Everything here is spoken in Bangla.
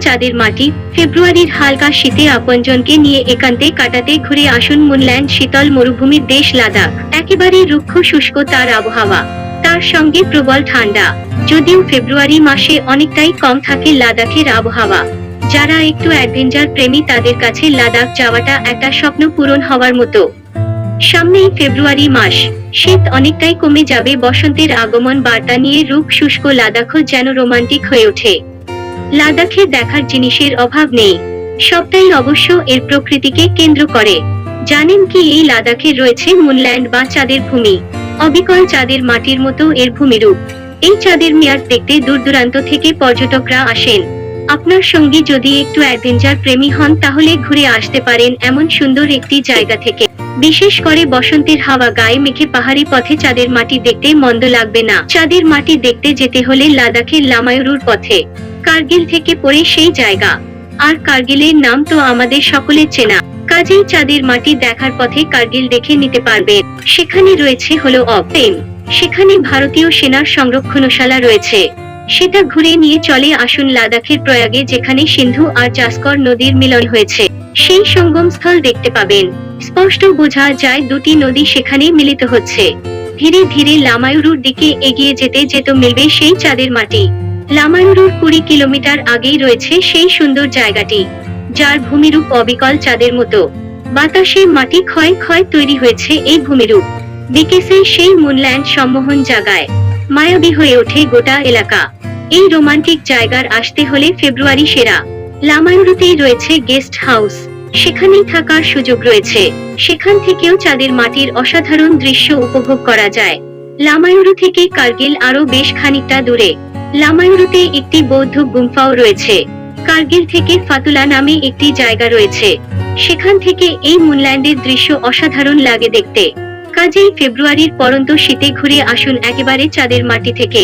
চাঁদের মাটি। ফেব্রুয়ারির হালকা শীতে আপনজনকে নিয়ে একান্তে কাটাতে ঘুরে আসুন মুনল্যান্ড। শীতল মরুভূমির দেশ লাদাখ, একেবারে রুক্ষ শুষ্ক তার আবহাওয়া, তার সঙ্গে প্রবল ঠান্ডা। যদিও ফেব্রুয়ারি মাসে অনেকটাই কম থাকে লাদাখের আবহাওয়া, যারা একটু অ্যাডভেঞ্চার প্রেমী তাদের কাছে লাদাখ যাওয়াটা একটা স্বপ্ন পূরণ হওয়ার মতো। সামনেই ফেব্রুয়ারি মাস, শীত অনেকটাই কমে যাবে, বসন্তের আগমন বার্তা নিয়ে রূপ শুষ্ক লাদাখও যেন রোমান্টিক হয়ে ওঠে। লাদাখে দেখার জিনিসের অভাব নেই, সবটাই অবশ্য এর প্রকৃতিকে কেন্দ্র করে। জানেন কি এই লাদাখে রয়েছে মুনল্যান্ড বা চাঁদের ভূমি। অবিকল চাঁদের মাটির মতো এর ভূমিরূপ। এই চাঁদের মেয়াদ দেখতে দূর দূরান্ত থেকে পর্যটকরা আসেন। আপনার সঙ্গী যদি একটু অ্যাডভেঞ্চার প্রেমী হন তাহলে ঘুরে আসতে পারেন এমন সুন্দর একটি জায়গা থেকে। বিশেষ করে বসন্তের হাওয়া গায়ে মেখে পাহাড়ি পথে চাঁদের মাটি দেখতে মন্দ লাগবে না। চাঁদের মাটি দেখতে যেতে হলে লাদাখের লামায়ুরুর পথে। কার্গিল থেকে পড়ে সেই জায়গা, আর কার্গিলের নাম তো আমাদের সকলের চেনা। কাজেই চাঁদের মাটি দেখার পথে কার্গিল দেখে নিতে পারবেন। সেখানে রয়েছে হলো অপেম, সেখানে ভারতীয় সেনার সংরক্ষণশালা রয়েছে, সেটা ঘুরে নিয়ে চলে আসুন লাদাখের প্রয়াগে, যেখানে সিন্ধু আর জাসকর নদীর মিলন হয়েছে। সেই সঙ্গমস্থল দেখতে পাবেন, স্পষ্ট বোঝা যায় দুটি নদী সেখানে মিলিত হচ্ছে। ধীরে ধীরে লামায়ুরুর দিকে এগিয়ে যেতে যেতে মিলবে সেই চাঁদের মাটি। লামায়ুরুর 20 কিলোমিটার আগেই রয়েছে সেই সুন্দর জায়গাটি, যার ভূমিরূপ অবিকল চাঁদের মতো। বাতাসে মাটি ক্ষয় ক্ষয় তৈরি হয়েছে এই ভূমিরূপ। বিকেছে সেই মুনল্যান্ড সম্মোহন জায়গায়, মায়াবী হয়ে ওঠে গোটা এলাকা। এই রোমান্টিক জায়গার আসতে হলে ফেব্রুয়ারি সেরা। লামায়ুরুতেই রয়েছে গেস্ট হাউস, সেখানেই থাকার সুযোগ রয়েছে। সেখান থেকেও চাঁদের মাটির অসাধারণ দৃশ্য উপভোগ করা যায়। লামায়ুরু থেকে কার্গিল আরো বেশ খানিকটা দূরে। লামায়ুরুতে একটি বৌদ্ধ গুম্ফাও রয়েছে। কার্গিল থেকে ফাতুলা নামে একটি জায়গা রয়েছে, সেখান থেকে এই মুনল্যান্ডের দৃশ্য অসাধারণ লাগে দেখতে। কাজেই ফেব্রুয়ারির পরন্ত শীতে ঘুরে আসুন একেবারে চাঁদের মাটি থেকে।